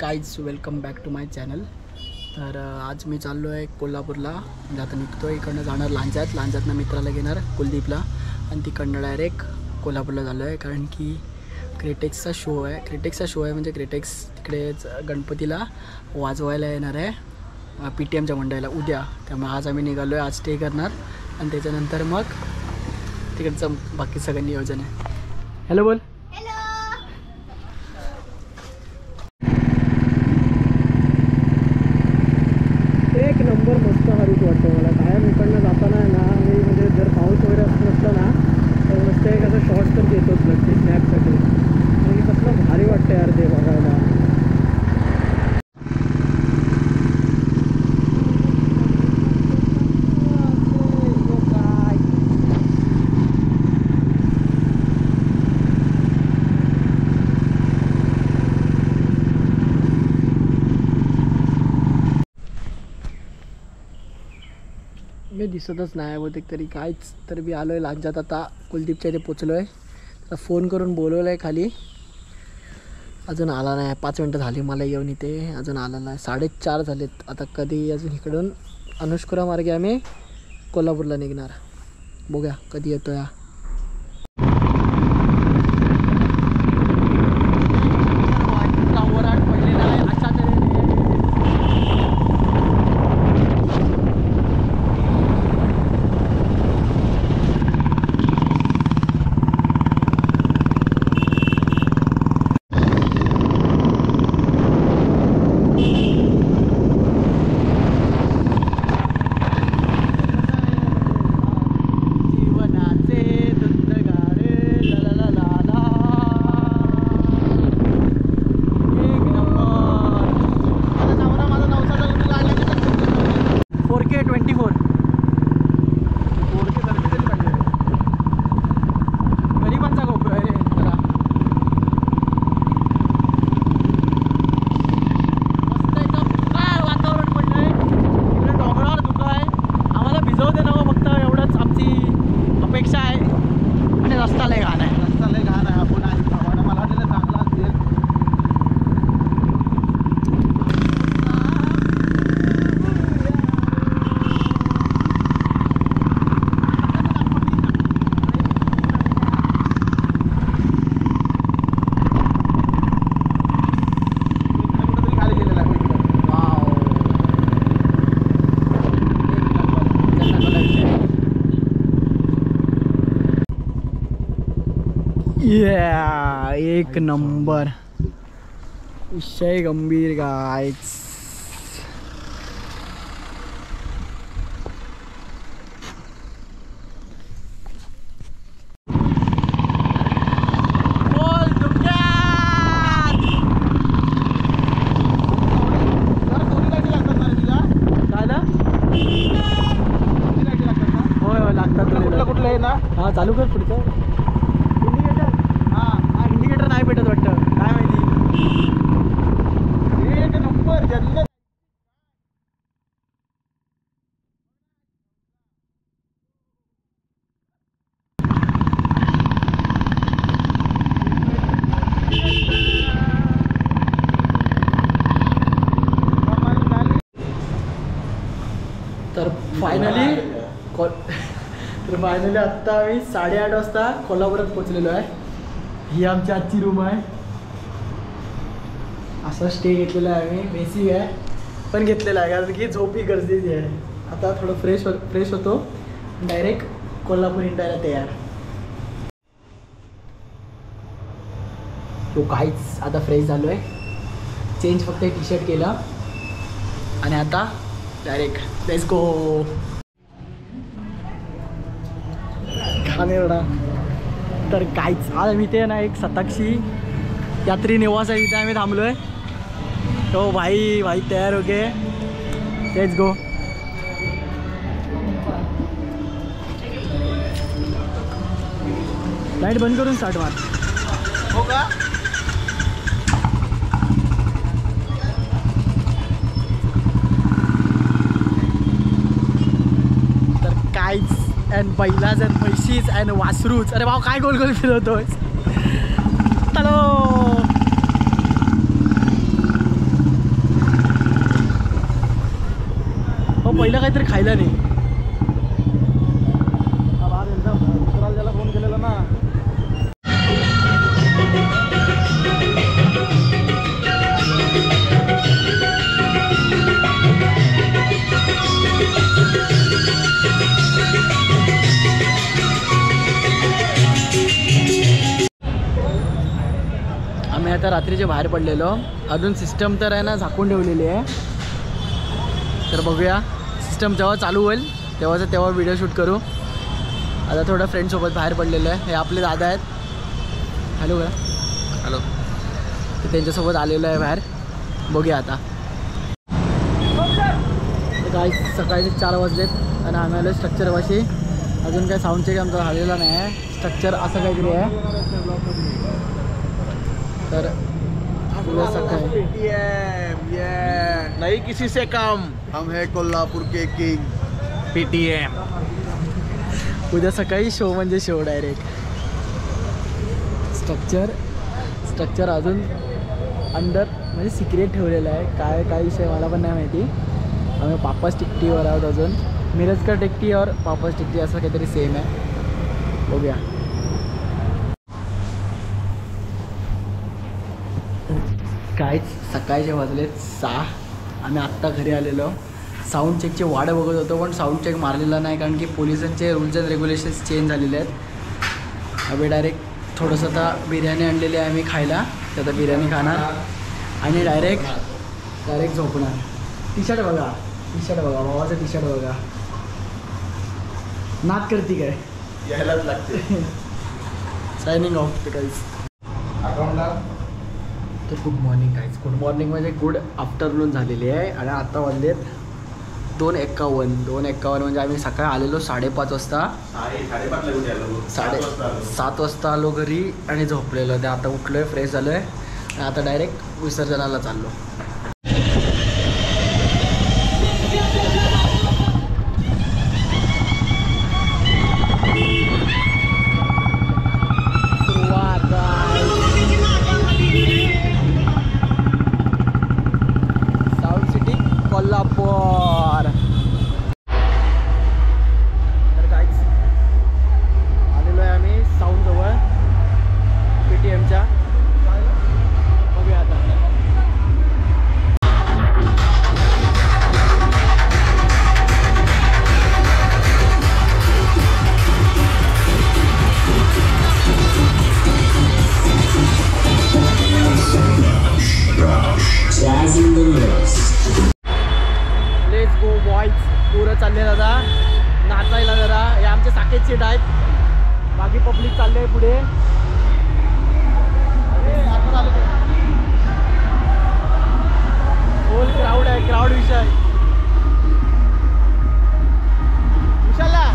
Guys welcome back to my channel. तर आज मी चाललो आहे कोल्हापूरला, म्हणजे आता निघतो आहे इकडनं, जाणार लांजातनं मित्राला घेणार कुलदीपला, आणि तिकडनं डायरेक्ट कोल्हापूरला झालो आहे, कारण की क्रिटेक्सचा शो आहे म्हणजे क्रिटेक्स तिकडेच गणपतीला वाजवायला येणार आहे PTMच्या मंडळाला उद्या। त्यामुळे आज आम्ही निघालो आहे, आज स्टे करणार आणि त्याच्यानंतर मग तिकडचं बाकी सगळं नियोजन आहे। हॅलो बोल। एक नंबर मस्त हरीच वाटतं मला कायम इकडनं जाताना आहे ना, मी म्हणजे जर पाऊस वगैरे नसला ना तर मस्त एक असं शॉर्ट्स तर घेतोच नक्की स्नॅपसाठी, आणि कसलं भारी वाटतं यार ते बघायला। मी दिसतच नाही बहुतेक तरी काहीच, तर मी आलो आहे लांजात, आता कुलदीपच्या इथे पोचलो आहे। तर फोन करून बोलवलं आहे खाली, अजून आला नाही। 5 मिनटं झाली मला येऊन इथे, अजून आला नाही। 4:30 झालेत आता, कधी अजून इकडून अनुष्कुरा मार्गे आम्ही कोल्हापूरला निघणार, बघूया कधी येतो या। एक नंबर, विषय गंभीर गाईज। कुठलं आहे ना, हा चालू कर पुढचं इंडिकेटर। हा इंडिकेटर नाही भेटत वाटतं, काय माहिती। एक नंबर जल्द। तर फायनली आत्ता आम्ही 8:30 वाजता कोल्हापुरात पोचलेलो आहे। ही आमची आजची रूम आहे, असा स्टे घेतलेला आहे आम्ही। मेसी आहे पण घेतलेला आहे कारण की झोप ही गरजेची आहे। आता थोडं फ्रेश होतो, डायरेक्ट कोल्हापूर इंडियाला तयार। तो काहीच आता फ्रेश झालो आहे, चेंज फक्त टी-शर्ट केला आणि आता डायरेक्ट लेट्स गो। खानेरडा तर काहीच, आज आम्ही इथे ना एक शताक्षी यात्री निवास आहे, इथे आम्ही थांबलो आहे। तो भाई तयार हो गए, लेट्स गो। लाईट बंद करून स्टार्ट मार, हो का? तर काहीच अँड बैलाज अँड म्हशीज अँड वासरूच, अरे भाऊ काय गोल गोल फिरवतोय। चलो पहिलं काहीतरी खायला नाही. त्याला फोन केलेला ना. आम्ही आता रात्रीचे बाहेर पडलेलो. अजून सिस्टम तर आहे ना झाकून ठेवलेली आहे. तर बघूया सिस्टम जेव्हा चालू होईल तेव्हा व्हिडिओ शूट करू. आता थोडं फ्रेंडसोबत बाहेर पडलेलं आहे. हे आपले दादा आहेत. हॅलो का हॅलो. तर त्यांच्यासोबत आलेलो आहे बाहेर. बघूया आता. काय सकाळचे 4 वाजलेत आणि आम्ही आलो स्ट्रक्चरपाशी. अजून काय साऊंड चेक आमचा झालेला नाही आहे. स्ट्रक्चर असं काहीतरी आहे. तर सकाळी नहीं किसी से कम, हम है कोल्हापुर के किंग PTM. उद्या सकाळी शो म्हणजे शो डायरेक्ट. स्ट्रक्चर अजून अंडर म्हणजे सिक्रेट ठेवलेलं आहे. काय विषय मला पण नाही माहिती. आम्ही पापस टिकटीवर आहोत अजून. मिरजकर टिकटी और पापस टिकटी असं काहीतरी सेम आहे. बघूया. काहीच सकाळचे वाजलेत 6. आम्ही आत्ता घरी आलेलो. साऊंड चेकची वाट बघत होतो पण साऊंड चेक मारलेला नाही कारण की पोलिसांचे रूल्स अँड रेग्युलेशन्स चेंज झालेले आहेत. आम्ही डायरेक्ट थोडंसं आता बिर्याणी आणलेली आहे आम्ही खायला. तर आता बिर्याणी खाणार आणि डायरेक्ट झोपणार. टी शर्ट बघा भावाचं टी शर्ट बघा. नाद करती काय यायलाच लागते. Signing off guys. तर good morning guys. Good morning म्हणजे गुड आफ्टरनून झालेली आहे. आणि आता वाजलेत 2:51 म्हणजे आम्ही सकाळी आलेलो 5:30 वाजता. 7 वाजता आलो घरी आणि झोपलेलो. ते आता उठलो आहे, फ्रेश झालो आहे आणि आता डायरेक्ट विसर्जनाला चाललो. कोल्हापूर. तर काहीच आलेलो आहे आम्ही साऊंड जवळ PTMच्या. बघूया आता. Let's go boys. पुरं चालले दादा नाचायला. जरा हे आमचे साकेत सीट आहेत. बाकी पब्लिक चालले आहे पुढे. फुल क्राऊड आहे. क्राऊड विषय विशालला.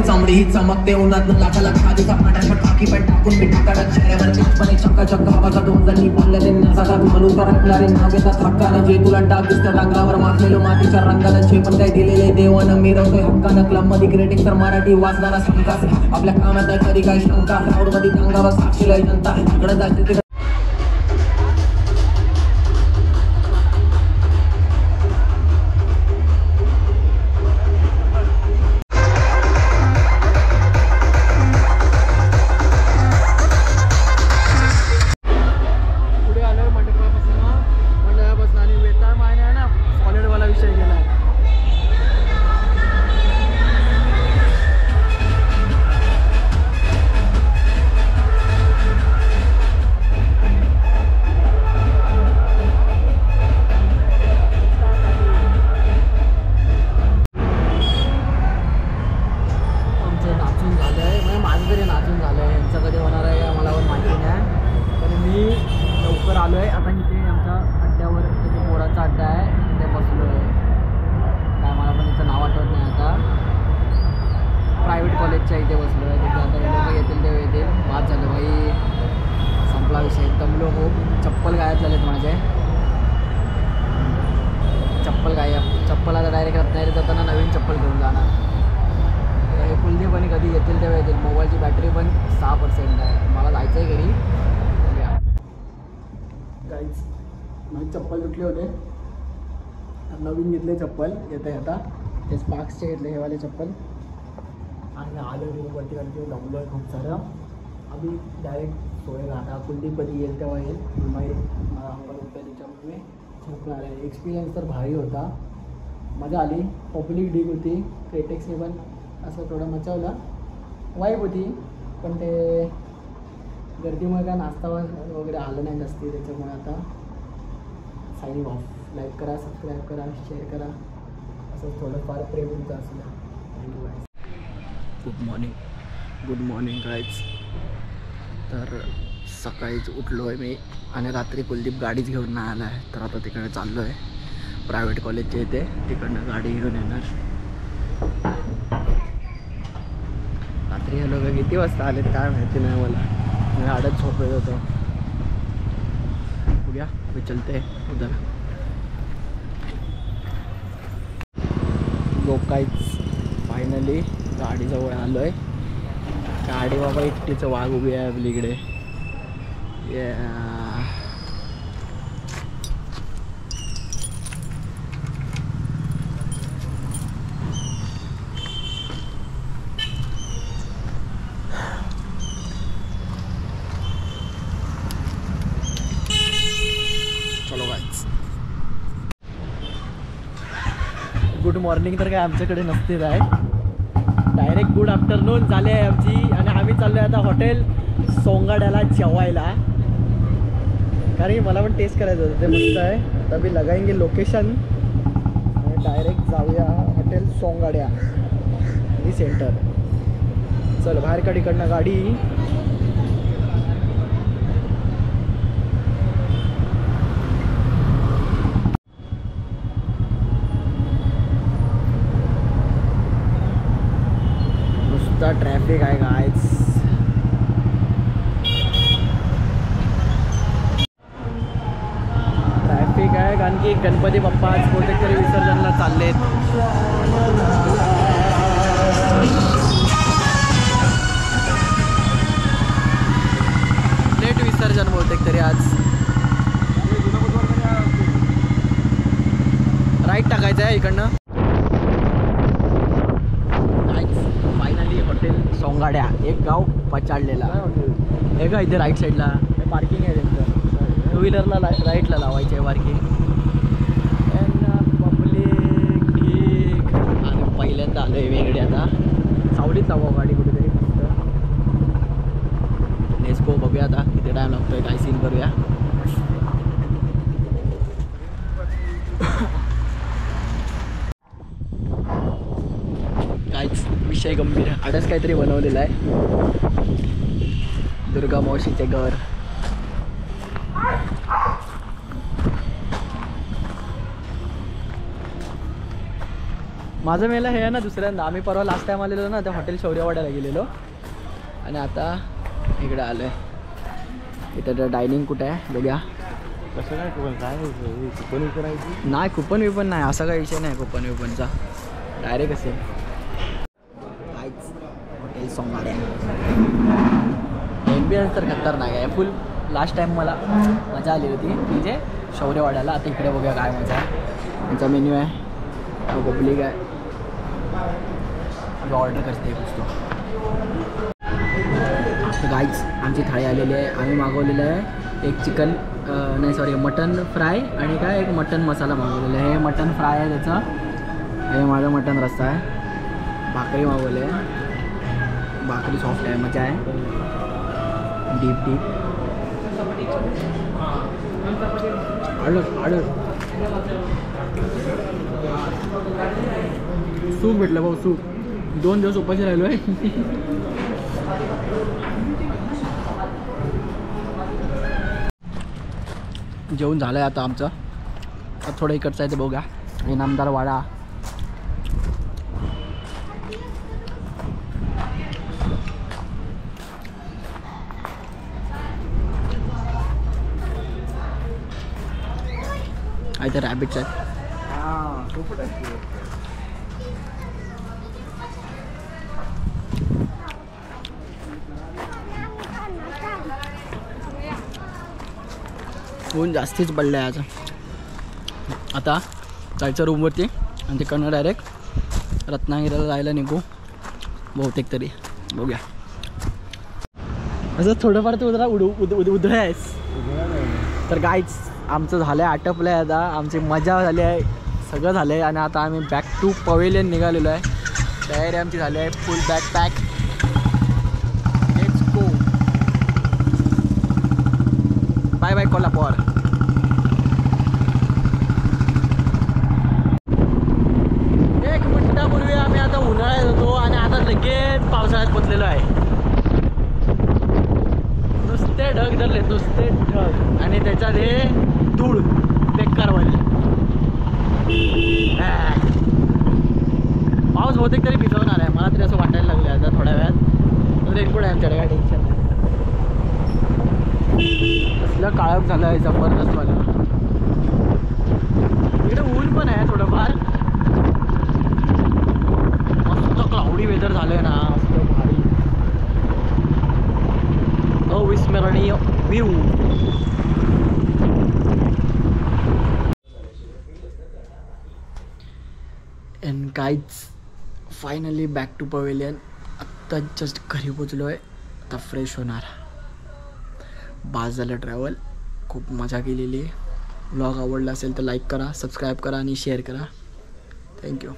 चामडी ही चमकते उन्हात लाखाला खादीचा पांढरा काकी पण टाकून मी टाकाडा चेहऱ्यावर चिपणे चक्का चक्का आवाजा दोन जणी बोललेले नासाचा म्हणून करणारे नाव घेतात हक्कानं जे तुला टाक दिसतं रंगावर माखलेलो मातीच्या रंगाला जे पण काही दिलेले देवानं मिरवतोय हक्कानं क्लब मध्ये ग्रेटिंग तर मराठी वाचणारा संकास आपल्या कामात कधी काही शंका क्राऊड मध्ये दंगावर साक्षीला जनता इकडे जाते माझं तरी नाचून झालं आहे, यांचं कधी होणार आहे का मला पण माहिती नाही. तर मी लवकर आलो आहे. आता इथे आमच्या अड्ड्यावर इथे पोरांचा अड्डा आहे, तिथे बसलो आहे. काय मला पण त्याचं नाव आठवत नाही आता. प्रायव्हेट कॉलेजच्या इथे बसलो आहे. तिथे आता लोक येतील तेव्हा येतील. बाद झालं बाई, संपला विषय. दमलो खूप. चप्पल गायब झालेत माझे. चप्पल गायब. चप्पल आता डायरेक्ट रत्नागिरीत जाताना नवीन चप्पल घेऊन जाणार. तर हे कुलदीप आणि कधी येतील तेव्हा येतील. मोबाईलची बॅटरी पण 6% आहे. मला जायचं आहे घरी. काहीच माझे चप्पल तुटले होते, नवीन घेतले चप्पल. येत आहे आता ते स्पार्क्सचे घेतले हे वाले चप्पल. आणि आलो वरती वरती दमलो आहे खूप सारं. आम्ही डायरेक्ट सोयला. आता कुलदीप कधी येईल तेव्हा येईल. माहीत मला अंगावर होतं त्याच्यामुळे झोपणार आहे. एक्सपिरियन्स तर भारी होता, मजा आली. पब्लिक डील होती. क्रेटेक्सने पण असं थोडं मचावलं. वाईब होती, पण ते गर्दीमुळे काय नाश्ता वगैरे आलं नाही जास्ती. त्याच्यामुळे आता साईन ऑफ. लाईक करा, सबस्क्राईब करा, शेअर करा. असं थोडंफार प्रेम तुमचं असलं. Thank you guys. Good morning guys. तर सकाळीच उठलो आहे मी आणि रात्री कुलदीप गाडीच घेऊन नाही आला आहे. तर आता तिकडे चाललो आहे प्रायव्हेट कॉलेजच्या इथे. तिकडनं गाडी घेऊन येणार. रात्री हे लोक किती वाजता आलेत काय माहिती नाही मला. मी आडच झोप येत होतो. बघूया मी चलते उधर. लोकाईच फायनली गाडीजवळ आलो आहे. गाडी बाबा एकटीचं वाघ उभी आहे आपली इकडे. चलो गाईज. गुड मॉर्निंग तर काय आमच्याकडे नसतेच आहे. डायरेक्ट गुड आफ्टरनून झाले आहे आमची. आणि आम्ही चाललो आहे आता हॉटेल सोंगाड्याला जेवायला. कारण की मला पण टेस्ट करायचं होतं, ते मस्त आहे. आता मी लगाएंगे लोकेशन आणि डायरेक्ट जाऊया हॉटेल सोंगाड्या आणि सेंटर. चल बाहेर काढ इकडनं गाडी. नुसता ट्रॅफिक आहे गायच. ट्रॅफिक आहे कारण की गणपती बाप्पा आज बहुतेक तरी विसर्जनला चाललेत. लेट विसर्जन बहुतेक तरी आज. राईट टाकायचं आहे इकडनं. Finally hotel Songadya. एक गाव पचाडलेला हे का इथे राईट साईडला पार्किंग आहे त्यांचं. टू व्हीलरला राईटला लावायचं आहे पार्किंग. पब्लिक ठीक. आणि पहिल्यांदा आलो आहे वेगळे. आता सावलीत लावा गाडी कुठेतरी मस्त. नेस्को बघूया आता किती टाईम लागतोय, काय सीन करूया. काहीच विषय गंभीर. आडच काहीतरी बनवलेलं आहे. दुर्गा मावशीचे घर. माझं मेला हे आहे ना दुसऱ्यांदा. आम्ही परवा लास्ट टाईम आलेलो ना त्या हॉटेल शौर्यवाड्याला गेलेलो आणि आता इकडे आलो आहे. इथं डायनिंग कुठे आहे बघूया. कसं काय कुपन करायची नाही, कुपन विपन नाही, असा काही विषय नाही कुपन विपनचा. डायरेक्ट असेल. काहीच हॉटेल सोंगाड्या. एम्बियन्स तर खतरनाक आहे फुल. लास्ट टाईम मला मजा आली होती म्हणजे शौर्यवाड्याला. आता इकडे बघूया काय मजा आहे. त्यांचा मेन्यू आहे, पब्लिक आहे. ऑर्डर करते कुछ तो गाईज. आमची थाळी आलेली आहे. आम्ही मागवलेलं आहे एक चिकन नाही सॉरी मटन फ्राय आणि काय एक मटन मसाला मागवलेला आहे. हे मटन फ्राय आहे त्याचं. हे माझं मटन रस्सा आहे. भाकरी मागवले आहे. भाकरी सॉफ्ट आहे, मजा आहे. डीप डीप आडर सूप भेटलं भाऊ. सूप 2 दिवस उपाशी राहिलो आहे. जेवण झालं आहे आता आमचं. आता थोडं इकडचं आहे ते बघूया. इनामदार वाडा. इथे रॅबिट्स आहेत. ऊन जास्तीच पडलं आहे आज. आता जायचं रूमवरती आणि तिकडनं डायरेक्ट रत्नागिरीला जायला निघू बहुतेक तरी. बघूया. असं थोडंफार तू जरा उधळे आहेस. तर गाईच आमचं झालं आहे, आटपलं आहे आता. आमची मजा झाली आहे, सगळं झालं आहे. आणि आता आम्ही बॅक टू पवेलियन निघालेलो आहे. तयारी आमची झाली आहे full backpack. Let's go. Bye bye Kolhapur. एक मिनिटापूर्वी आम्ही आता उन्हाळ्यात होतो आणि आता लगेच पावसाळ्यात पोचलेलो आहे. नुसते ढग धरले, नुसते ढग. आणि त्याच्यात हे धूळ बेकारवाली. पाऊस बहुतेक तरी भिजवणार आहे, मला तरी असं वाटायला लागलं आता थोड्या वेळात. रेनकोट आहे आमच्याकडे, काय टेन्शन नाही. कसलं काळप झालं आहे जबरदस्त वाला. इकडे ऊन पण आहे थोडंफार. मस्त क्लाउडी वेदर झालं आहे ना, मस्त भारी अविस्मरणीय view. And guys finally back to pavilion. आत्ता जस्ट घरी पोचलो आहे. आता फ्रेश होणार. बास झालं ट्रॅव्हल. खूप मजा केलेली आहे. व्लॉग आवडला असेल तर लाईक करा, सबस्क्राईब करा आणि शेअर करा. थँक्यू.